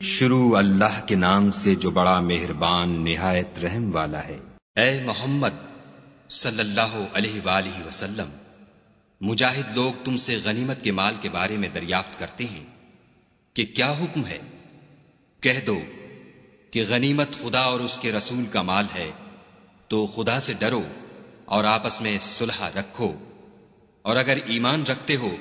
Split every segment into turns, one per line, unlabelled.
شروع اللہ کے نام سے جو بڑا مہربان نہایت رحم والا ہے۔
اے محمد صلی اللہ علیہ وآلہ وسلم، مجاہد لوگ تم سے غنیمت کے مال کے بارے میں دریافت کرتے ہیں کہ کیا حکم ہے؟ کہہ دو کہ غنیمت خدا اور اس کے رسول کا مال ہے، تو خدا سے ڈرو اور آپس میں صلح رکھو، اور اگر ایمان رکھتے ہو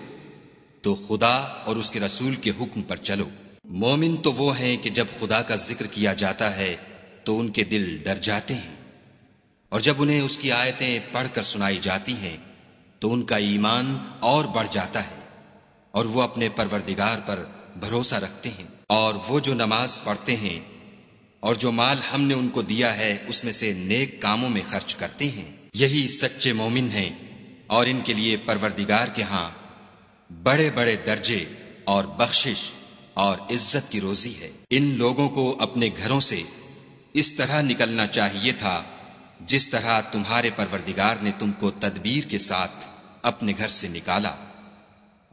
تو خدا اور اس کے رسول کے حکم پر چلو۔ مومن تو وہ ہیں کہ جب خدا کا ذکر کیا جاتا ہے تو ان کے دل ڈر جاتے ہیں، اور جب انہیں اس کی آیتیں پڑھ کر سنائی جاتی ہیں تو ان کا ایمان اور بڑھ جاتا ہے، اور وہ اپنے پروردگار پر بھروسہ رکھتے ہیں، اور وہ جو نماز پڑھتے ہیں اور جو مال ہم نے ان کو دیا ہے اس میں سے نیک کاموں میں خرچ کرتے ہیں، یہی سچے مومن ہیں، اور ان کے لیے پروردگار کے ہاں بڑے بڑے درجے اور بخشش اور عزت کی روزی ہے۔ ان لوگوں کو اپنے گھروں سے اس طرح نکلنا چاہیے تھا جس طرح تمہارے پروردگار نے تم کو تدبیر کے ساتھ اپنے گھر سے نکالا،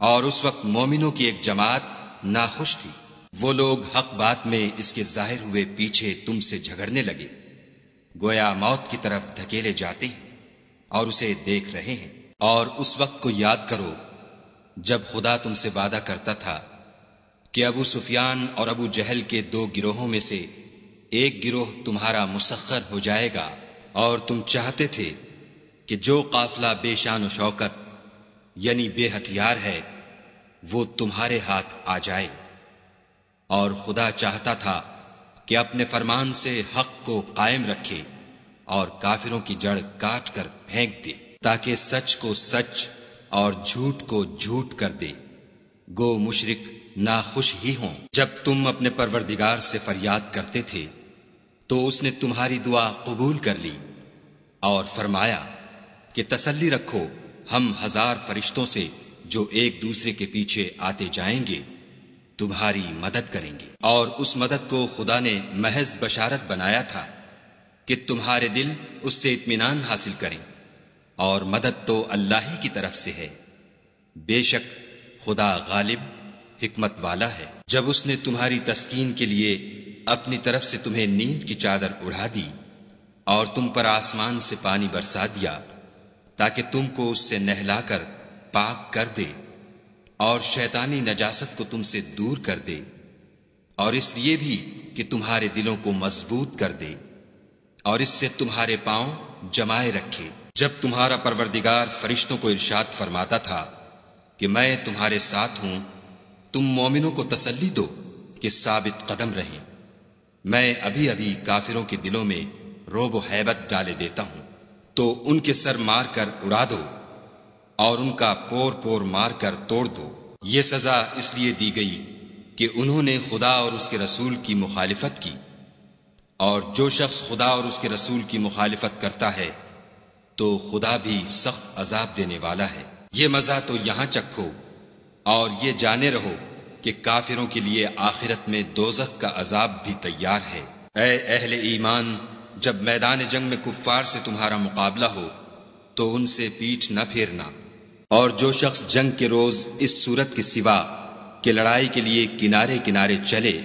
اور اس وقت مومنوں کی ایک جماعت ناخوش تھی۔ وہ لوگ حق بات میں اس کے ظاہر ہوئے پیچھے تم سے جھگڑنے لگے، گویا موت کی طرف دھکیلے جاتے ہیں اور اسے دیکھ رہے ہیں۔ اور اس وقت کو یاد کرو جب خدا تم سے وعدہ کرتا تھا کہ ابو سفیان اور ابو جہل کے دو گروہوں میں سے ایک گروہ تمہارا مسخر ہو جائے گا، اور تم چاہتے تھے کہ جو قافلہ بے شان و شوکت یعنی بے ہتھیار ہے وہ تمہارے ہاتھ آ جائے، اور خدا چاہتا تھا کہ اپنے فرمان سے حق کو قائم رکھے اور کافروں کی جڑ کاٹ کر پھینک دے، تاکہ سچ کو سچ اور جھوٹ کو جھوٹ کر دے۔ گو مشرک ناخوش ہی ہوں۔ جب تم اپنے پروردگار سے فریاد کرتے تھے تو اس نے تمہاری دعا قبول کر لی اور فرمایا کہ تسلی رکھو، ہم 1000 فرشتوں سے جو ایک دوسرے کے پیچھے آتے جائیں گے تمہاری مدد کریں گے۔ اور اس مدد کو خدا نے محض بشارت بنایا تھا کہ تمہارے دل اس سے اطمینان حاصل کریں، اور مدد تو اللہ ہی کی طرف سے ہے، بے شک خدا غالب حکمت والا ہے۔ جب اس نے تمہاری تسکین کے لیے اپنی طرف سے تمہیں نیند کی چادر اڑا دی اور تم پر آسمان سے پانی برسا دیا تاکہ تم کو اس سے نہلا کر پاک کر دے، اور شیطانی نجاست کو تم سے دور کر دے، اور اس لیے بھی کہ تمہارے دلوں کو مضبوط کر دے اور اس سے تمہارے پاؤں جمائے رکھے۔ جب تمہارا پروردگار فرشتوں کو ارشاد فرماتا تھا کہ میں تمہارے ساتھ ہوں، تم مومنوں کو تسلی دو کہ ثابت قدم رہیں، میں ابھی ابھی کافروں کے دلوں میں رعب و ہیبت ڈالے دیتا ہوں، تو ان کے سر مار کر اڑا دو اور ان کا پور پور مار کر توڑ دو۔ یہ سزا اس لیے دی گئی کہ انہوں نے خدا اور اس کے رسول کی مخالفت کی، اور جو شخص خدا اور اس کے رسول کی مخالفت کرتا ہے تو خدا بھی سخت عذاب دینے والا ہے۔ یہ مزہ تو یہاں چکھو اور یہ جانے رہو کہ کافروں کے لیے آخرت میں دوزخ کا عذاب بھی تیار ہے۔ اے اہل ایمان، جب میدان جنگ میں کفار سے تمہارا مقابلہ ہو تو ان سے پیٹھ نہ پھیرنا، اور جو شخص جنگ کے روز اس صورت کے سوا کہ لڑائی کے لیے کنارے کنارے چلے،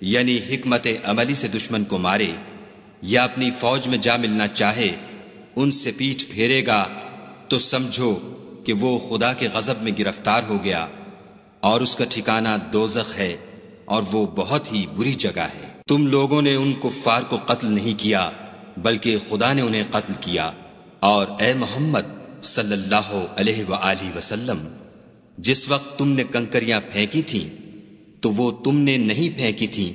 یعنی حکمت عملی سے دشمن کو مارے یا اپنی فوج میں جا ملنا چاہے، ان سے پیٹھ پھیرے گا تو سمجھو کہ وہ خدا کے غضب میں گرفتار ہو گیا، اور اس کا ٹھکانہ دوزخ ہے، اور وہ بہت ہی بری جگہ ہے۔ تم لوگوں نے ان کفار کو قتل نہیں کیا بلکہ خدا نے انہیں قتل کیا، اور اے محمد صلی اللہ علیہ وآلہ وسلم، جس وقت تم نے کنکریاں پھینکی تھیں تو وہ تم نے نہیں پھینکی تھیں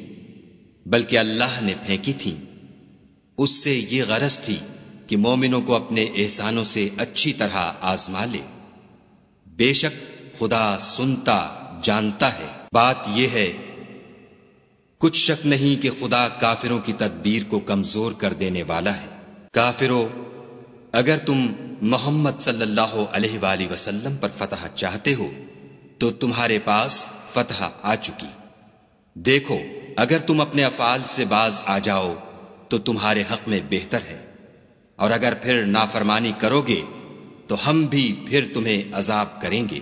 بلکہ اللہ نے پھینکی تھیں، اس سے یہ غرض تھی کہ مومنوں کو اپنے احسانوں سے اچھی طرح آزما لے۔ بے شک خدا سنتا جانتا ہے۔ بات یہ ہے کچھ شک نہیں کہ خدا کافروں کی تدبیر کو کمزور کر دینے والا ہے۔ کافروں، اگر تم محمد صلی اللہ علیہ وآلہ وسلم پر فتح چاہتے ہو تو تمہارے پاس فتح آ چکی۔ دیکھو، اگر تم اپنے افعال سے باز آ جاؤ تو تمہارے حق میں بہتر ہے، اور اگر پھر نافرمانی کرو گے تو ہم بھی پھر تمہیں عذاب کریں گے،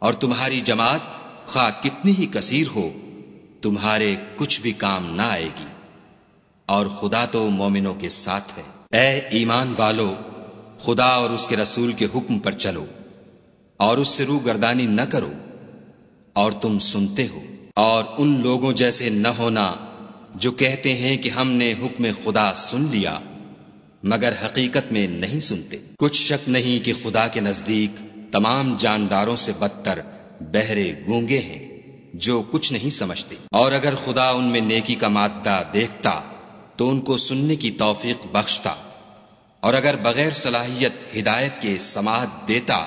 اور تمہاری جماعت خواہ کتنی ہی کثیر ہو تمہارے کچھ بھی کام نہ آئے گی، اور خدا تو مومنوں کے ساتھ ہے۔ اے ایمان والو، خدا اور اس کے رسول کے حکم پر چلو اور اس سے روگردانی نہ کرو، اور تم سنتے ہو، اور ان لوگوں جیسے نہ ہونا جو کہتے ہیں کہ ہم نے حکم خدا سن لیا مگر حقیقت میں نہیں سنتے۔ کچھ شک نہیں کہ خدا کے نزدیک تمام جانداروں سے بدتر بہرے گونگے ہیں جو کچھ نہیں سمجھتے، اور اگر خدا ان میں نیکی کا مادہ دیکھتا تو ان کو سننے کی توفیق بخشتا، اور اگر بغیر صلاحیت ہدایت کے سماعت دیتا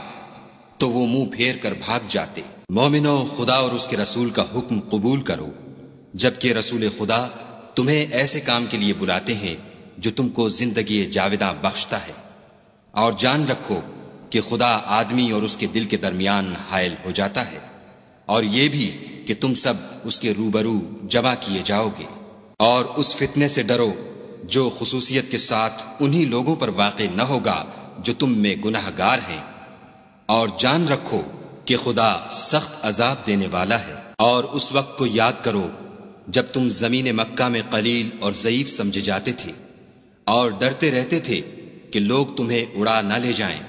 تو وہ منہ پھیر کر بھاگ جاتے۔ مومنو، خدا اور اس کے رسول کا حکم قبول کرو، جبکہ رسول خدا تمہیں ایسے کام کے لیے بلاتے ہیں جو تم کو زندگی جاوداں بخشتا ہے، اور جان رکھو کہ خدا آدمی اور اس کے دل کے درمیان حائل ہو جاتا ہے، اور یہ بھی کہ تم سب اس کے روبرو جمع کیے جاؤ گے۔ اور اس فتنے سے ڈرو جو خصوصیت کے ساتھ انہی لوگوں پر واقع نہ ہوگا جو تم میں گناہ گار ہیں، اور جان رکھو کہ خدا سخت عذاب دینے والا ہے۔ اور اس وقت کو یاد کرو جب تم زمین مکہ میں قلیل اور ضعیف سمجھے جاتے تھے اور ڈرتے رہتے تھے کہ لوگ تمہیں اڑا نہ لے جائیں،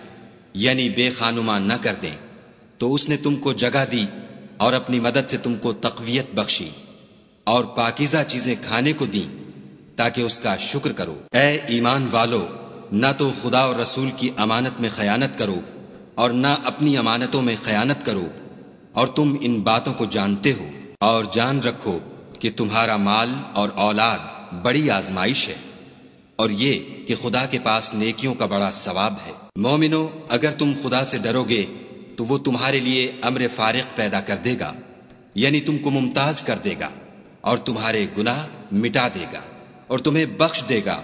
یعنی بے خانما نہ کر دیں، تو اس نے تم کو جگہ دی اور اپنی مدد سے تم کو تقویت بخشی اور پاکیزہ چیزیں کھانے کو دیں تاکہ اس کا شکر کرو۔ اے ایمان والو، نہ تو خدا اور رسول کی امانت میں خیانت کرو اور نہ اپنی امانتوں میں خیانت کرو، اور تم ان باتوں کو جانتے ہو، اور جان رکھو کہ تمہارا مال اور اولاد بڑی آزمائش ہے، اور یہ کہ خدا کے پاس نیکیوں کا بڑا ثواب ہے۔ مومنو، اگر تم خدا سے ڈرو گے تو وہ تمہارے لیے امر فارق پیدا کر دے گا، یعنی تم کو ممتاز کر دے گا اور تمہارے گناہ مٹا دے گا اور تمہیں بخش دے گا،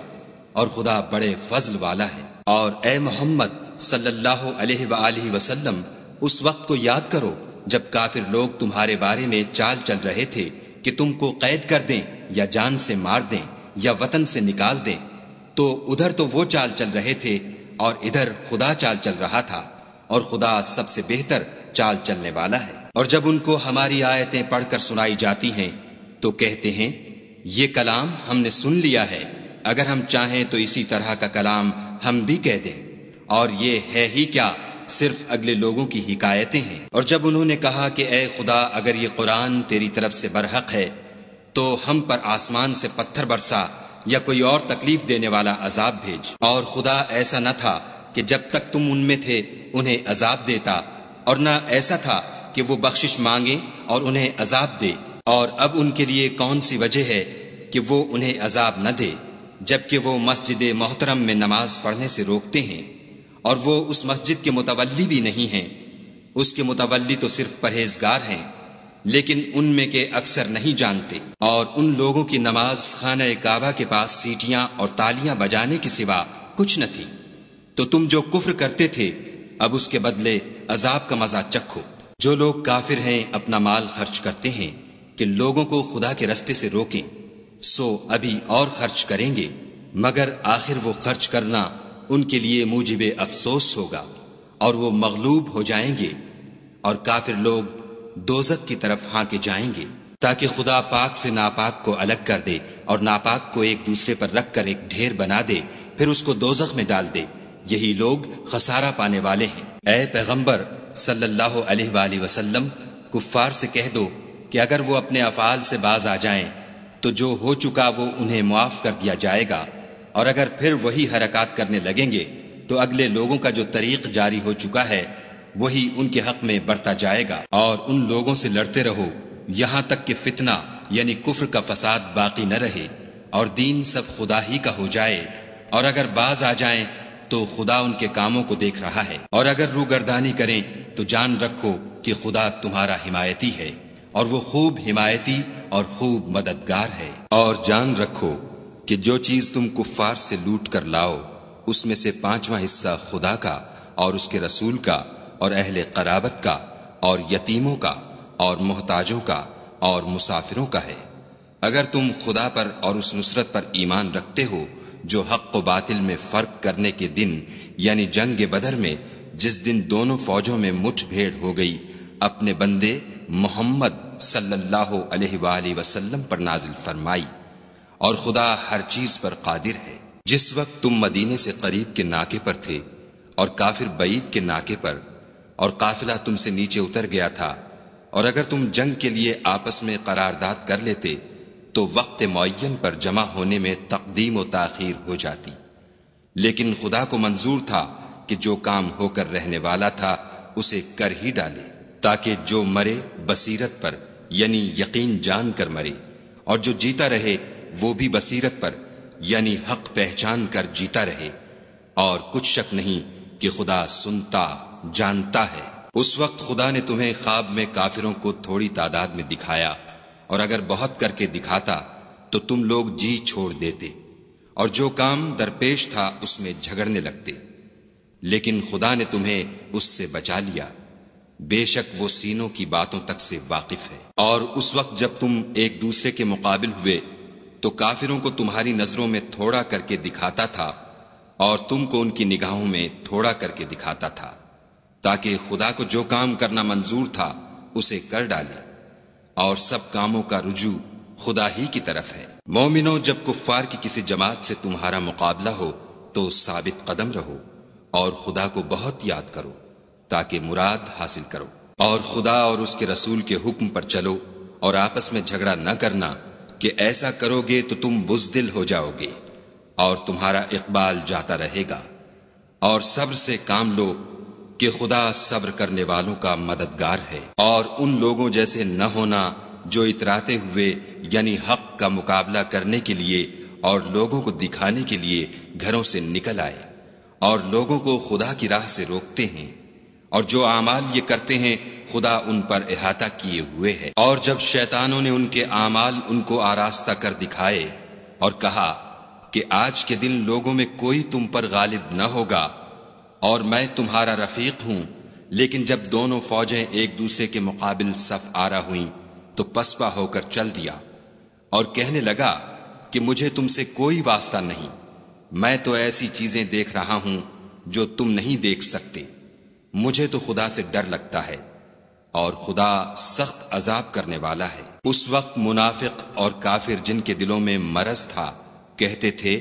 اور خدا بڑے فضل والا ہے۔ اور اے محمد صلی اللہ علیہ وآلہ وسلم، اس وقت کو یاد کرو جب کافر لوگ تمہارے بارے میں چال چل رہے تھے کہ تم کو قید کر دیں یا جان سے مار دیں یا وطن سے نکال دیں، تو ادھر تو وہ چال چل رہے تھے اور ادھر خدا چال چل رہا تھا، اور خدا سب سے بہتر چال چلنے والا ہے۔ اور جب ان کو ہماری آیتیں پڑھ کر سنائی جاتی ہیں تو کہتے ہیں یہ کلام ہم نے سن لیا ہے، اگر ہم چاہیں تو اسی طرح کا کلام ہم بھی کہہ دیں، اور یہ ہے ہی کیا، صرف اگلے لوگوں کی حکایتیں ہیں۔ اور جب انہوں نے کہا کہ اے خدا، اگر یہ قرآن تیری طرف سے برحق ہے تو ہم پر آسمان سے پتھر برسا یا کوئی اور تکلیف دینے والا عذاب بھیج۔ اور خدا ایسا نہ تھا کہ جب تک تم ان میں تھے انہیں عذاب دیتا، اور نہ ایسا تھا کہ وہ بخشش مانگے اور انہیں عذاب دے۔ اور اب ان کے لیے کون سی وجہ ہے کہ وہ انہیں عذاب نہ دے، جبکہ وہ مسجد محترم میں نماز پڑھنے سے روکتے ہیں، اور وہ اس مسجد کے متولی بھی نہیں ہیں، اس کے متولی تو صرف پرہیزگار ہیں، لیکن ان میں کے اکثر نہیں جانتے۔ اور ان لوگوں کی نماز خانہ کعبہ کے پاس سیٹیاں اور تالیاں بجانے کے سوا کچھ نہ تھی، تو تم جو کفر کرتے تھے اب اس کے بدلے عذاب کا مزہ چکھو۔ جو لوگ کافر ہیں اپنا مال خرچ کرتے ہیں کہ لوگوں کو خدا کے رستے سے روکیں، سو ابھی اور خرچ کریں گے، مگر آخر وہ خرچ کرنا ان کے لیے موجب افسوس ہوگا، اور وہ مغلوب ہو جائیں گے، اور کافر لوگ دوزخ کی طرف ہانکے جائیں گے، تاکہ خدا پاک سے ناپاک کو الگ کر دے اور ناپاک کو ایک دوسرے پر رکھ کر ایک ڈھیر بنا دے، پھر اس کو دوزخ میں ڈال دے۔ یہی لوگ خسارہ پانے والے ہیں۔ اے پیغمبر صلی اللہ علیہ وآلہ وسلم، کفار سے کہہ دو کہ اگر وہ اپنے افعال سے باز آ جائیں تو جو ہو چکا وہ انہیں معاف کر دیا جائے گا، اور اگر پھر وہی حرکات کرنے لگیں گے تو اگلے لوگوں کا جو طریق جاری ہو چکا ہے وہی ان کے حق میں بڑھتا جائے گا۔ اور ان لوگوں سے لڑتے رہو یہاں تک کہ فتنہ یعنی کفر کا فساد باقی نہ رہے اور دین سب خدا ہی کا ہو جائے، اور اگر باز آ جائیں تو خدا ان کے کاموں کو دیکھ رہا ہے، اور اگر روگردانی کریں تو جان رکھو کہ خدا تمہارا حمایتی ہے، اور وہ خوب حمایتی اور خوب مددگار ہے۔ اور جان رکھو کہ جو چیز تم کفار سے لوٹ کر لاؤ اس میں سے 5واں حصہ خدا کا اور اس کے رسول کا اور اہل قرابت کا اور یتیموں کا اور محتاجوں کا اور مسافروں کا ہے۔ اگر تم خدا پر اور اس نصرت پر ایمان رکھتے ہو جو حق و باطل میں فرق کرنے کے دن یعنی جنگ بدر میں، جس دن دونوں فوجوں میں مٹھ بھیڑ ہو گئی، اپنے بندے محمد صلی اللہ علیہ وآلہ وسلم پر نازل فرمائی، اور خدا ہر چیز پر قادر ہے۔ جس وقت تم مدینے سے قریب کے ناکے پر تھے اور کافر بعید کے ناکے پر، اور قافلہ تم سے نیچے اتر گیا تھا، اور اگر تم جنگ کے لیے آپس میں قرارداد کر لیتے تو وقت معین پر جمع ہونے میں تقدیم و تاخیر ہو جاتی، لیکن خدا کو منظور تھا کہ جو کام ہو کر رہنے والا تھا اسے کر ہی ڈالے، تاکہ جو مرے بصیرت پر یعنی یقین جان کر مرے، اور جو جیتا رہے وہ بھی بصیرت پر یعنی حق پہچان کر جیتا رہے، اور کچھ شک نہیں کہ خدا سنتا جانتا ہے۔ اس وقت خدا نے تمہیں خواب میں کافروں کو تھوڑی تعداد میں دکھایا، اور اگر بہت کر کے دکھاتا تو تم لوگ جی چھوڑ دیتے، اور جو کام درپیش تھا اس میں جھگڑنے لگتے، لیکن خدا نے تمہیں اس سے بچا لیا، بے شک وہ سینوں کی باتوں تک سے واقف ہے۔ اور اس وقت جب تم ایک دوسرے کے مقابل ہوئے تو کافروں کو تمہاری نظروں میں تھوڑا کر کے دکھاتا تھا، اور تم کو ان کی نگاہوں میں تھوڑا کر کے دکھاتا تھا، تاکہ خدا کو جو کام کرنا منظور تھا اسے کر ڈالے، اور سب کاموں کا رجوع خدا ہی کی طرف ہے۔ مومنوں، جب کفار کی کسی جماعت سے تمہارا مقابلہ ہو تو ثابت قدم رہو، اور خدا کو بہت یاد کرو تاکہ مراد حاصل کرو، اور خدا اور اس کے رسول کے حکم پر چلو، اور آپس میں جھگڑا نہ کرنا کہ ایسا کرو گے تو تم بزدل ہو جاؤ گے اور تمہارا اقبال جاتا رہے گا، اور صبر سے کام لو کہ خدا صبر کرنے والوں کا مددگار ہے۔ اور ان لوگوں جیسے نہ ہونا جو اتراتے ہوئے یعنی حق کا مقابلہ کرنے کے لیے اور لوگوں کو دکھانے کے لیے گھروں سے نکل آئے اور لوگوں کو خدا کی راہ سے روکتے ہیں، اور جو اعمال یہ کرتے ہیں خدا ان پر احاطہ کیے ہوئے ہے۔ اور جب شیطانوں نے ان کے اعمال ان کو آراستہ کر دکھائے اور کہا کہ آج کے دن لوگوں میں کوئی تم پر غالب نہ ہوگا اور میں تمہارا رفیق ہوں، لیکن جب دونوں فوجیں ایک دوسرے کے مقابل صف آرا ہوئیں تو پسپا ہو کر چل دیا اور کہنے لگا کہ مجھے تم سے کوئی واسطہ نہیں، میں تو ایسی چیزیں دیکھ رہا ہوں جو تم نہیں دیکھ سکتے، مجھے تو خدا سے ڈر لگتا ہے، اور خدا سخت عذاب کرنے والا ہے۔ اس وقت منافق اور کافر جن کے دلوں میں مرض تھا کہتے تھے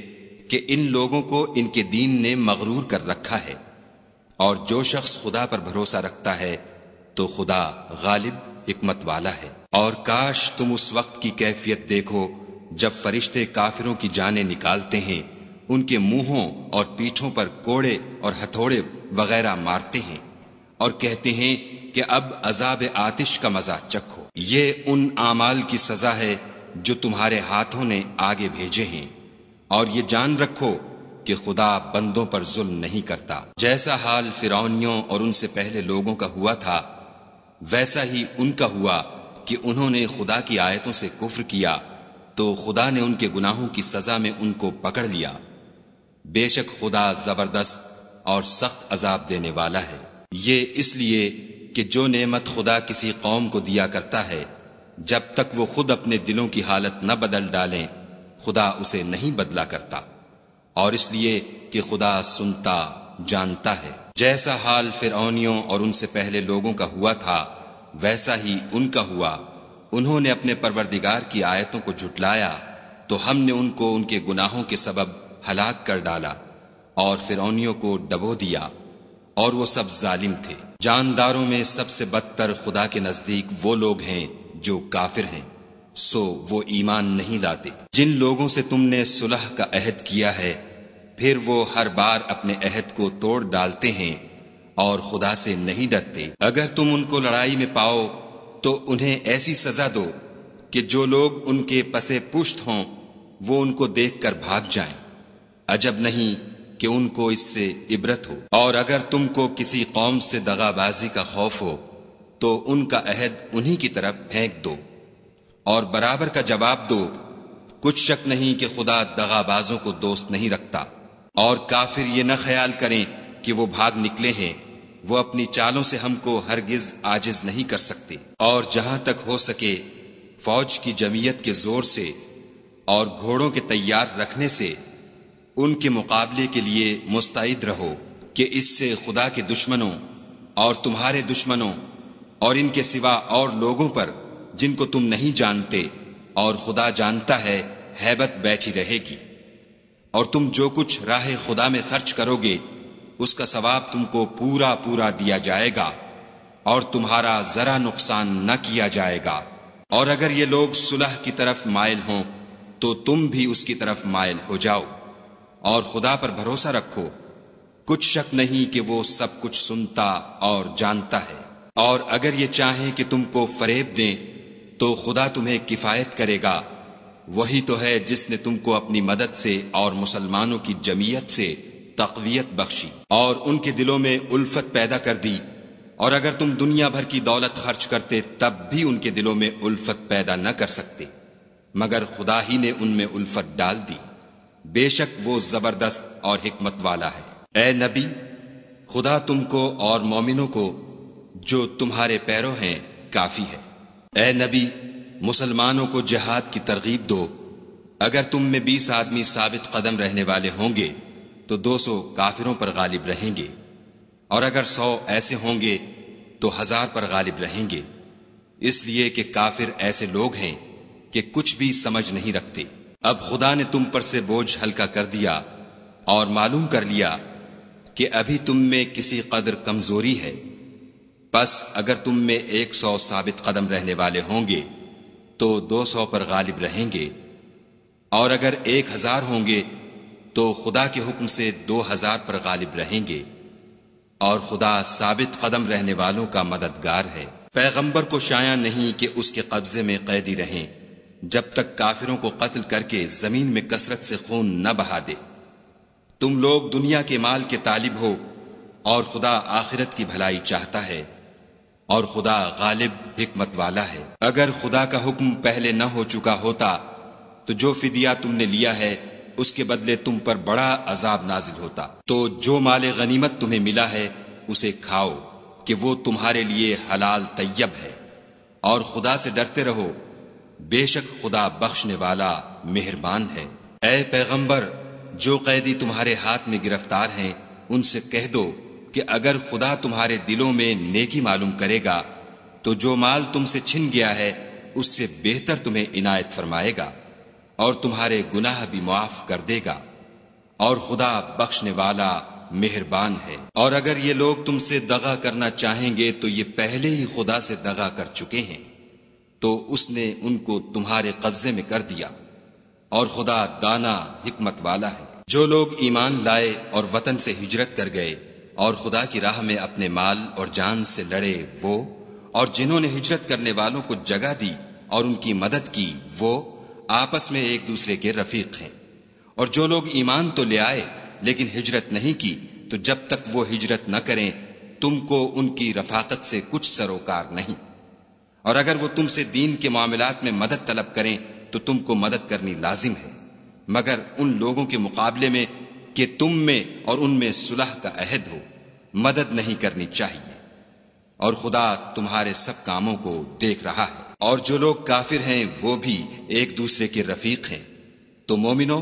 کہ ان لوگوں کو ان کے دین نے مغرور کر رکھا ہے، اور جو شخص خدا پر بھروسہ رکھتا ہے تو خدا غالب حکمت والا ہے۔ اور کاش تم اس وقت کی کیفیت دیکھو جب فرشتے کافروں کی جانیں نکالتے ہیں، ان کے منہوں اور پیٹھوں پر کوڑے اور ہتھوڑے وغیرہ مارتے ہیں اور کہتے ہیں کہ اب عذاب آتش کا مزہ چکھو، یہ ان اعمال کی سزا ہے جو تمہارے ہاتھوں نے آگے بھیجے ہیں، اور یہ جان رکھو کہ خدا بندوں پر ظلم نہیں کرتا۔ جیسا حال فرعونیوں اور ان سے پہلے لوگوں کا ہوا تھا ویسا ہی ان کا ہوا کہ انہوں نے خدا کی آیتوں سے کفر کیا تو خدا نے ان کے گناہوں کی سزا میں ان کو پکڑ لیا، بے شک خدا زبردست اور سخت عذاب دینے والا ہے۔ یہ اس لیے کہ جو نعمت خدا کسی قوم کو دیا کرتا ہے جب تک وہ خود اپنے دلوں کی حالت نہ بدل ڈالیں خدا اسے نہیں بدلا کرتا، اور اس لیے کہ خدا سنتا جانتا ہے۔ جیسا حال فرعونیوں اور ان سے پہلے لوگوں کا ہوا تھا ویسا ہی ان کا ہوا، انہوں نے اپنے پروردگار کی آیتوں کو جھٹلایا تو ہم نے ان کو ان کے گناہوں کے سبب ہلاک کر ڈالا اور فرعونیوں کو ڈبو دیا، اور وہ سب ظالم تھے۔ جانداروں میں سب سے بدتر خدا کے نزدیک وہ لوگ ہیں جو کافر ہیں، سو وہ ایمان نہیں لاتے۔ جن لوگوں سے تم نے صلح کا عہد کیا ہے پھر وہ ہر بار اپنے عہد کو توڑ ڈالتے ہیں اور خدا سے نہیں ڈرتے، اگر تم ان کو لڑائی میں پاؤ تو انہیں ایسی سزا دو کہ جو لوگ ان کے پسے پشت ہوں وہ ان کو دیکھ کر بھاگ جائیں، عجب نہیں کہ ان کو اس سے عبرت ہو۔ اور اگر تم کو کسی قوم سے دغا بازی کا خوف ہو تو ان کا عہد انہی کی طرف پھینک دو اور برابر کا جواب دو، کچھ شک نہیں کہ خدا دغا بازوں کو دوست نہیں رکھتا۔ اور کافر یہ نہ خیال کریں کہ وہ بھاگ نکلے ہیں، وہ اپنی چالوں سے ہم کو ہرگز عاجز نہیں کر سکتے۔ اور جہاں تک ہو سکے فوج کی جمعیت کے زور سے اور گھوڑوں کے تیار رکھنے سے ان کے مقابلے کے لیے مستعد رہو کہ اس سے خدا کے دشمنوں اور تمہارے دشمنوں اور ان کے سوا اور لوگوں پر جن کو تم نہیں جانتے، اور خدا جانتا ہے ہیبت بیٹھی رہے گی۔ اور تم جو کچھ راہ خدا میں خرچ کرو گے اس کا ثواب تم کو پورا پورا دیا جائے گا، اور تمہارا ذرا نقصان نہ کیا جائے گا۔ اور اگر یہ لوگ صلح کی طرف مائل ہوں تو تم بھی اس کی طرف مائل ہو جاؤ، اور خدا پر بھروسہ رکھو، کچھ شک نہیں کہ وہ سب کچھ سنتا اور جانتا ہے۔ اور اگر یہ چاہیں کہ تم کو فریب دیں تو خدا تمہیں کفایت کرے گا، وہی تو ہے جس نے تم کو اپنی مدد سے اور مسلمانوں کی جمعیت سے تقویت بخشی اور ان کے دلوں میں الفت پیدا کر دی، اور اگر تم دنیا بھر کی دولت خرچ کرتے تب بھی ان کے دلوں میں الفت پیدا نہ کر سکتے، مگر خدا ہی نے ان میں الفت ڈال دی، بے شک وہ زبردست اور حکمت والا ہے۔ اے نبی، خدا تم کو اور مومنوں کو جو تمہارے پیرو ہیں کافی ہے۔ اے نبی، مسلمانوں کو جہاد کی ترغیب دو، اگر تم میں 20 آدمی ثابت قدم رہنے والے ہوں گے تو 200 کافروں پر غالب رہیں گے، اور اگر 100 ایسے ہوں گے تو 1000 پر غالب رہیں گے، اس لیے کہ کافر ایسے لوگ ہیں کہ کچھ بھی سمجھ نہیں رکھتے۔ اب خدا نے تم پر سے بوجھ ہلکا کر دیا اور معلوم کر لیا کہ ابھی تم میں کسی قدر کمزوری ہے، بس اگر تم میں 100 ثابت قدم رہنے والے ہوں گے تو 200 پر غالب رہیں گے، اور اگر 1000 ہوں گے تو خدا کے حکم سے 2000 پر غالب رہیں گے، اور خدا ثابت قدم رہنے والوں کا مددگار ہے۔ پیغمبر کو شایع نہیں کہ اس کے قبضے میں قیدی رہیں جب تک کافروں کو قتل کر کے زمین میں کثرت سے خون نہ بہا دے۔ تم لوگ دنیا کے مال کے طالب ہو اور خدا آخرت کی بھلائی چاہتا ہے، اور خدا غالب حکمت والا ہے۔ اگر خدا کا حکم پہلے نہ ہو چکا ہوتا تو جو فدیہ تم نے لیا ہے اس کے بدلے تم پر بڑا عذاب نازل ہوتا۔ تو جو مال غنیمت تمہیں ملا ہے اسے کھاؤ کہ وہ تمہارے لیے حلال طیب ہے، اور خدا سے ڈرتے رہو، بے شک خدا بخشنے والا مہربان ہے۔ اے پیغمبر، جو قیدی تمہارے ہاتھ میں گرفتار ہیں ان سے کہہ دو کہ اگر خدا تمہارے دلوں میں نیکی معلوم کرے گا تو جو مال تم سے چھن گیا ہے اس سے بہتر تمہیں عنایت فرمائے گا، اور تمہارے گناہ بھی معاف کر دے گا، اور خدا بخشنے والا مہربان ہے۔ اور اگر یہ لوگ تم سے دغا کرنا چاہیں گے تو یہ پہلے ہی خدا سے دغا کر چکے ہیں، تو اس نے ان کو تمہارے قبضے میں کر دیا، اور خدا دانا حکمت والا ہے۔ جو لوگ ایمان لائے اور وطن سے ہجرت کر گئے اور خدا کی راہ میں اپنے مال اور جان سے لڑے وہ، اور جنہوں نے ہجرت کرنے والوں کو جگہ دی اور ان کی مدد کی وہ، آپس میں ایک دوسرے کے رفیق ہیں۔ اور جو لوگ ایمان تو لے آئے لیکن ہجرت نہیں کی تو جب تک وہ ہجرت نہ کریں تم کو ان کی رفاقت سے کچھ سروکار نہیں، اور اگر وہ تم سے دین کے معاملات میں مدد طلب کریں تو تم کو مدد کرنی لازم ہے، مگر ان لوگوں کے مقابلے میں کہ تم میں اور ان میں صلح کا عہد ہو مدد نہیں کرنی چاہیے، اور خدا تمہارے سب کاموں کو دیکھ رہا ہے۔ اور جو لوگ کافر ہیں وہ بھی ایک دوسرے کے رفیق ہیں۔ تو مومنو،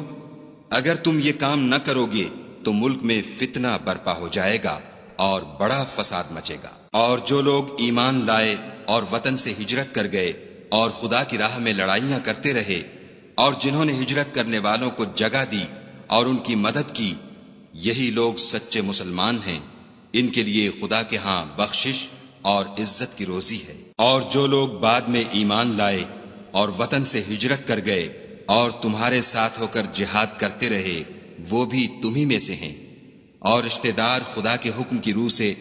اگر تم یہ کام نہ کرو گے تو ملک میں فتنہ برپا ہو جائے گا اور بڑا فساد مچے گا۔ اور جو لوگ ایمان لائے اور وطن سے ہجرت کر گئے اور خدا کی راہ میں لڑائیاں کرتے رہے، اور جنہوں نے ہجرت کرنے والوں کو جگہ دی اور ان کی مدد کی، یہی لوگ سچے مسلمان ہیں، ان کے لیے خدا کے ہاں بخشش اور عزت کی روزی ہے۔ اور جو لوگ بعد میں ایمان لائے اور وطن سے ہجرت کر گئے اور تمہارے ساتھ ہو کر جہاد کرتے رہے، وہ بھی تمہیں میں سے ہیں، اور رشتہ دار خدا کے حکم کی روح سے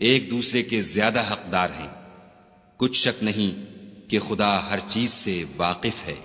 ایک دوسرے کے زیادہ حقدار ہیں۔ کچھ شک نہیں کہ خدا ہر چیز سے واقف ہے۔